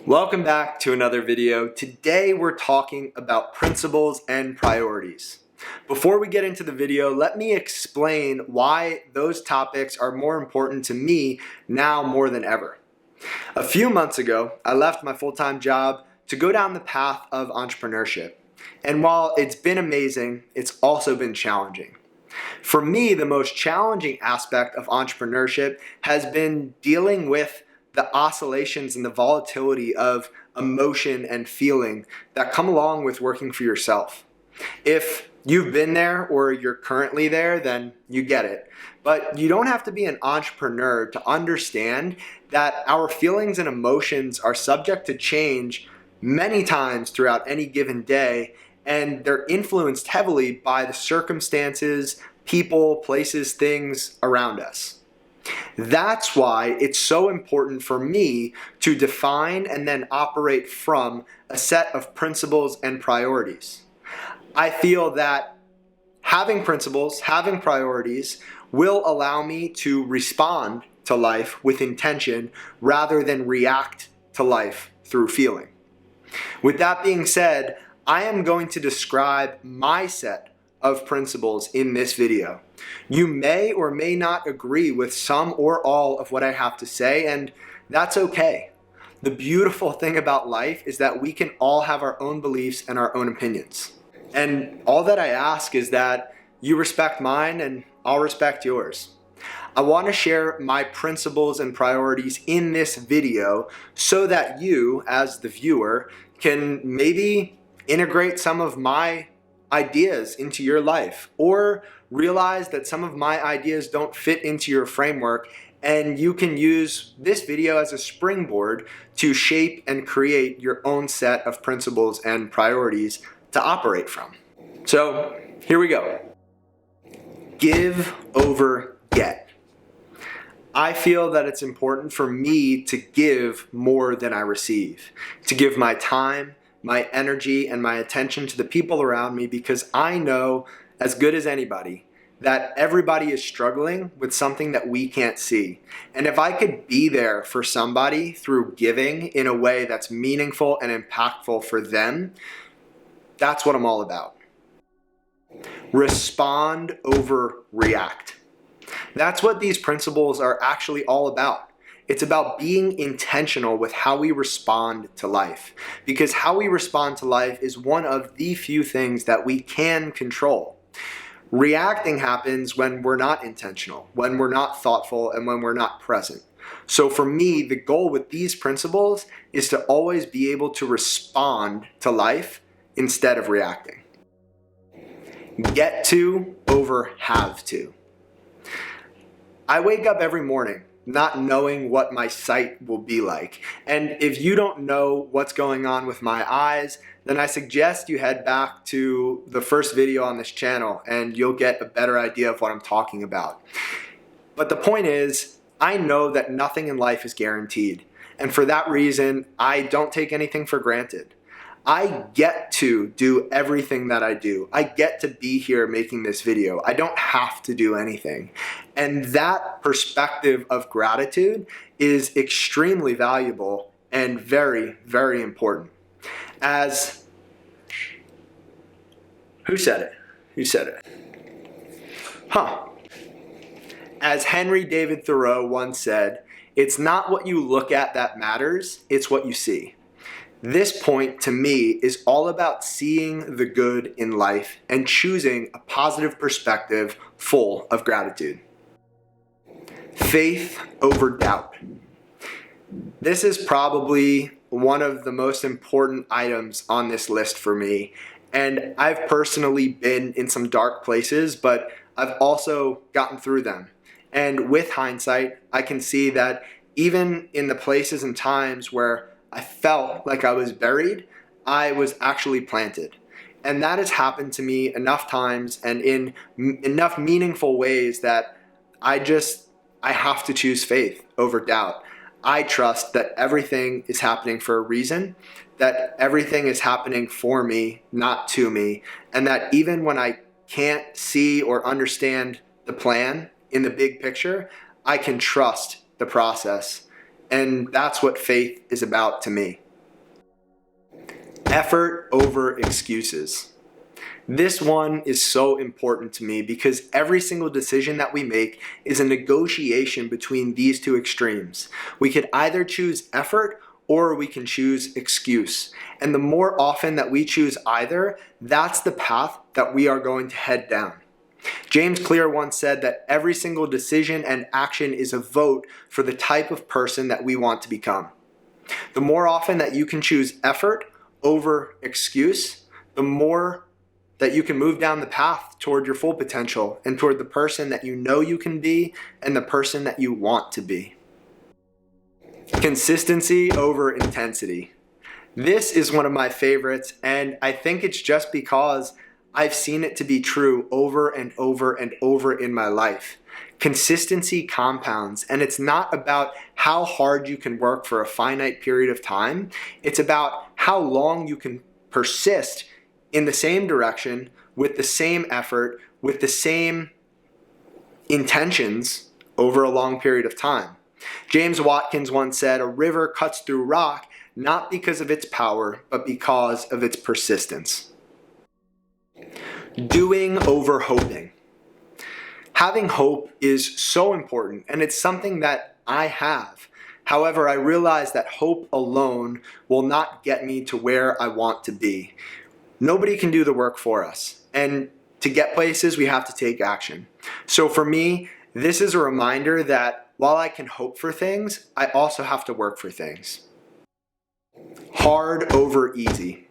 Welcome back to another video. Today we're talking about principles and priorities. Before we get into the video, let me explain why those topics are more important to me now more than ever. A few months ago, I left my full-time job to go down the path of entrepreneurship. And while it's been amazing, it's also been challenging. For me, the most challenging aspect of entrepreneurship has been dealing with the oscillations and the volatility of emotion and feeling that come along with working for yourself. If you've been there or you're currently there, then you get it. But you don't have to be an entrepreneur to understand that our feelings and emotions are subject to change many times throughout any given day, and they're influenced heavily by the circumstances, people, places, things around us. That's why it's so important for me to define and then operate from a set of principles and priorities. I feel that having principles, having priorities will allow me to respond to life with intention rather than react to life through feeling. With that being said, I am going to describe my set of principles in this video. You may or may not agree with some or all of what I have to say, and that's okay. The beautiful thing about life is that we can all have our own beliefs and our own opinions. And all that I ask is that you respect mine and I'll respect yours. I want to share my principles and priorities in this video so that you, as the viewer, can maybe integrate some of my ideas into your life, or realize that some of my ideas don't fit into your framework, and you can use this video as a springboard to shape and create your own set of principles and priorities to operate from. So here we go. Give over get. I feel that it's important for me to give more than I receive, to give my time, my energy, and my attention to the people around me, because I know as good as anybody that everybody is struggling with something that we can't see. And if I could be there for somebody through giving in a way that's meaningful and impactful for them, that's what I'm all about. Respond over react. That's what these principles are actually all about. It's about being intentional with how we respond to life, because how we respond to life is one of the few things that we can control. Reacting happens when we're not intentional, when we're not thoughtful, and when we're not present. So for me, the goal with these principles is to always be able to respond to life instead of reacting. Get to over have to. I wake up every morning not knowing what my sight will be like. And if you don't know what's going on with my eyes, then I suggest you head back to the first video on this channel and you'll get a better idea of what I'm talking about. But the point is, I know that nothing in life is guaranteed. And for that reason, I don't take anything for granted. I get to do everything that I do. I get to be here making this video. I don't have to do anything. And that perspective of gratitude is extremely valuable and very, very important. As, who said it? Who said it? As Henry David Thoreau once said, it's not what you look at that matters, it's what you see. This point, to me, is all about seeing the good in life and choosing a positive perspective full of gratitude. Faith over doubt. This is probably one of the most important items on this list for me. And I've personally been in some dark places, but I've also gotten through them. And with hindsight, I can see that even in the places and times where I felt like I was buried, I was actually planted. And that has happened to me enough times and in enough meaningful ways that I have to choose faith over doubt. I trust that everything is happening for a reason, that everything is happening for me, not to me, and that even when I can't see or understand the plan in the big picture, I can trust the process. And that's what faith is about to me. Effort over excuses. This one is so important to me because every single decision that we make is a negotiation between these two extremes. We could either choose effort or we can choose excuse. And the more often that we choose either, that's the path that we are going to head down. James Clear once said that every single decision and action is a vote for the type of person that we want to become. The more often that you can choose effort over excuse, the more that you can move down the path toward your full potential and toward the person that you know you can be and the person that you want to be. Consistency over intensity. This is one of my favorites, and I think it's just because I've seen it to be true over and over and over in my life. Consistency compounds, and it's not about how hard you can work for a finite period of time. It's about how long you can persist in the same direction, with the same effort, with the same intentions over a long period of time. James Watkins once said, "A river cuts through rock not because of its power, but because of its persistence." Doing over hoping. Having hope is so important, and it's something that I have. However, I realize that hope alone will not get me to where I want to be. Nobody can do the work for us, and to get places, we have to take action. So for me, this is a reminder that while I can hope for things, I also have to work for things. Hard over easy.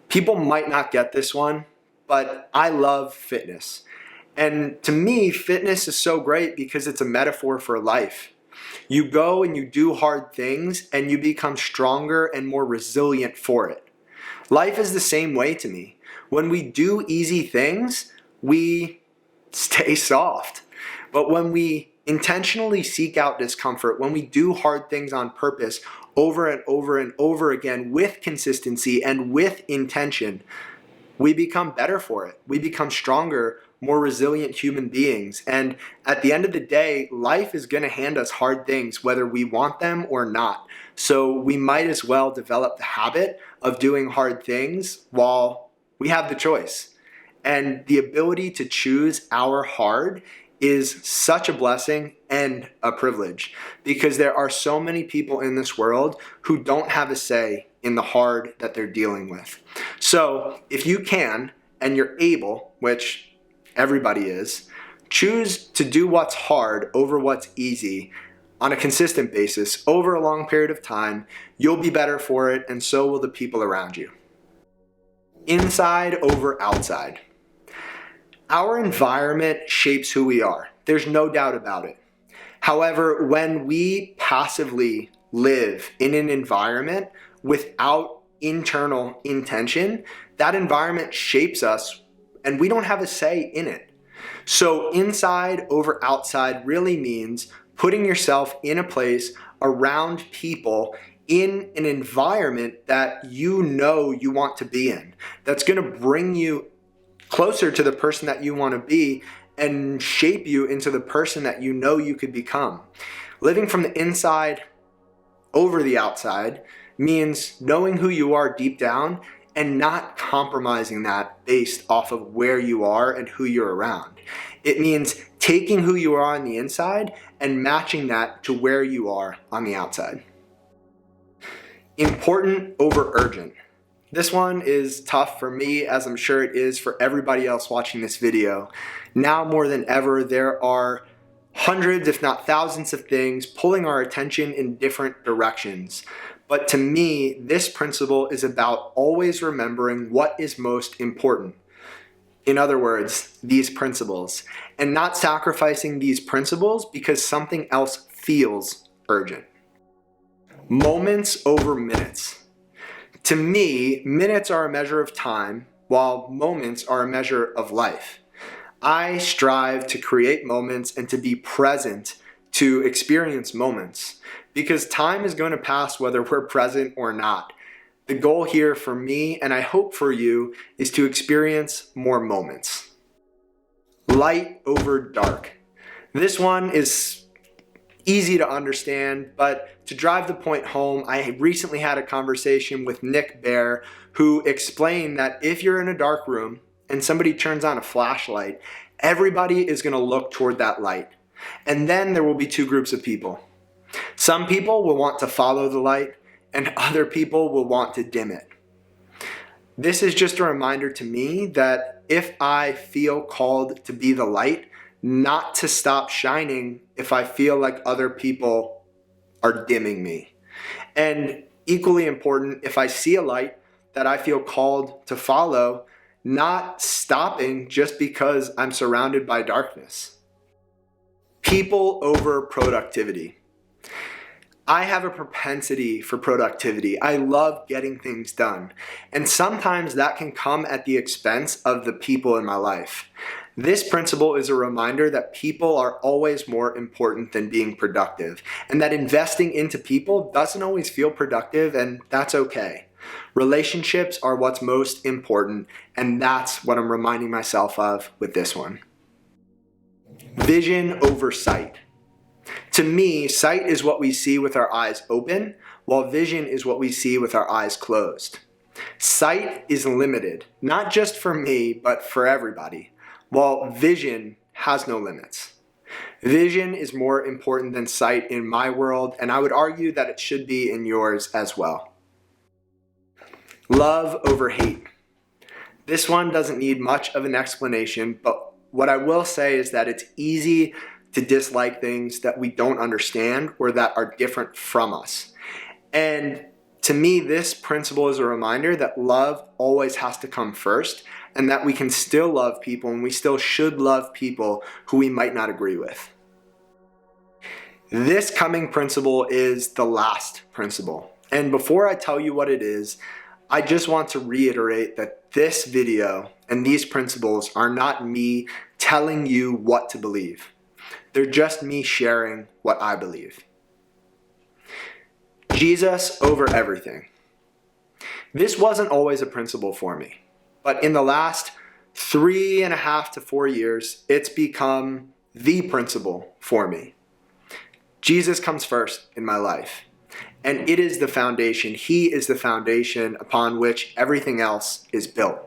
People might not get this one, but I love fitness. And to me, fitness is so great because it's a metaphor for life. You go and you do hard things and you become stronger and more resilient for it. Life is the same way to me. When we do easy things, we stay soft. But when we intentionally seek out discomfort, when we do hard things on purpose over and over and over again with consistency and with intention, we become better for it. We become stronger, more resilient human beings. And at the end of the day, life is going to hand us hard things whether we want them or not. So we might as well develop the habit of doing hard things while we have the choice. And the ability to choose our hard is such a blessing and a privilege because there are so many people in this world who don't have a say in the hard that they're dealing with. So if you can and you're able, which everybody is, choose to do what's hard over what's easy on a consistent basis over a long period of time. You'll be better for it, and so will the people around you. Inside over outside. Our environment shapes who we are. There's no doubt about it. However, when we passively live in an environment without internal intention, that environment shapes us and we don't have a say in it. So inside over outside really means putting yourself in a place around people in an environment that you know you want to be in, that's going to bring you closer to the person that you want to be and shape you into the person that you know you could become. Living from the inside over the outside means knowing who you are deep down and not compromising that based off of where you are and who you're around. It means taking who you are on the inside and matching that to where you are on the outside. Important over urgent. This one is tough for me, as I'm sure it is for everybody else watching this video. Now more than ever, there are hundreds, if not thousands of things pulling our attention in different directions. But to me, this principle is about always remembering what is most important. In other words, these principles, and not sacrificing these principles because something else feels urgent. Moments over minutes. To me, minutes are a measure of time, while moments are a measure of life. I strive to create moments and to be present to experience moments, because time is going to pass whether we're present or not. The goal here for me, and I hope for you, is to experience more moments. Light over dark. This one is easy to understand, but to drive the point home, I recently had a conversation with Nick Bear, who explained that if you're in a dark room and somebody turns on a flashlight, everybody is going to look toward that light. And then there will be two groups of people. Some people will want to follow the light, and other people will want to dim it. This is just a reminder to me that if I feel called to be the light, not to stop shining if I feel like other people are dimming me. And equally important, if I see a light that I feel called to follow, not stopping just because I'm surrounded by darkness. People over productivity. I have a propensity for productivity. I love getting things done. And sometimes that can come at the expense of the people in my life. This principle is a reminder that people are always more important than being productive, and that investing into people doesn't always feel productive, and that's okay. Relationships are what's most important, and that's what I'm reminding myself of with this one. Vision over sight. To me, sight is what we see with our eyes open, while vision is what we see with our eyes closed. Sight is limited, not just for me, but for everybody, while vision has no limits. Vision is more important than sight in my world, and I would argue that it should be in yours as well. Love over hate. This one doesn't need much of an explanation, but what I will say is that it's easy to dislike things that we don't understand or that are different from us. And to me, this principle is a reminder that love always has to come first, and that we can still love people, and we still should love people who we might not agree with. This coming principle is the last principle. And before I tell you what it is, I just want to reiterate that this video and these principles are not me telling you what to believe. They're just me sharing what I believe. Jesus over everything. This wasn't always a principle for me, but in the last 3.5 to 4 years, it's become the principle for me. Jesus comes first in my life, and it is the foundation. He is the foundation upon which everything else is built.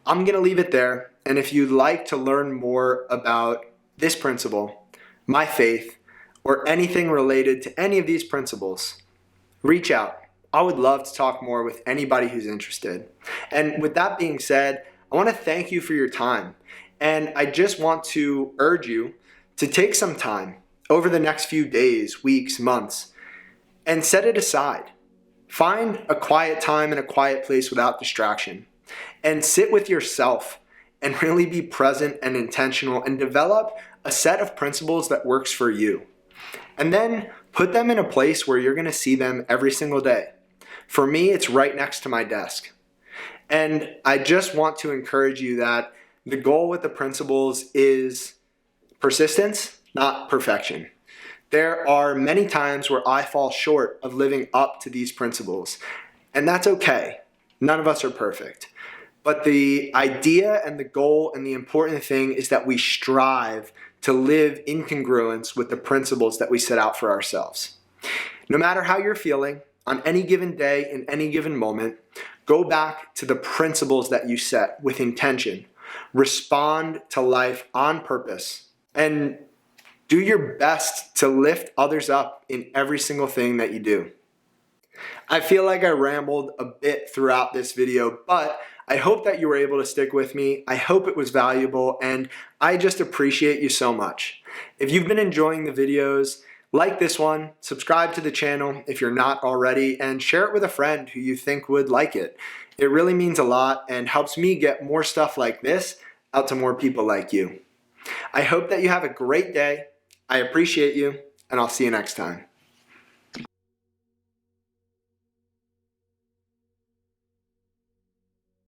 I'm going to leave it there, and if you'd like to learn more about this principle, my faith, or anything related to any of these principles, reach out. I would love to talk more with anybody who's interested. And with that being said, I want to thank you for your time. And I just want to urge you to take some time over the next few days, weeks, months, and set it aside. Find a quiet time in a quiet place without distraction, and sit with yourself and really be present and intentional and develop a set of principles that works for you. And then put them in a place where you're going to see them every single day. For me, it's right next to my desk. And I just want to encourage you that the goal with the principles is persistence, not perfection. There are many times where I fall short of living up to these principles, and that's okay. None of us are perfect. But the idea and the goal and the important thing is that we strive to live in congruence with the principles that we set out for ourselves. No matter how you're feeling, on any given day, in any given moment, go back to the principles that you set with intention. Respond to life on purpose, and do your best to lift others up in every single thing that you do. I feel like I rambled a bit throughout this video, but I hope that you were able to stick with me. I hope it was valuable, and I just appreciate you so much. If you've been enjoying the videos, like this one, subscribe to the channel if you're not already, and share it with a friend who you think would like it. It really means a lot and helps me get more stuff like this out to more people like you. I hope that you have a great day. I appreciate you, and I'll see you next time.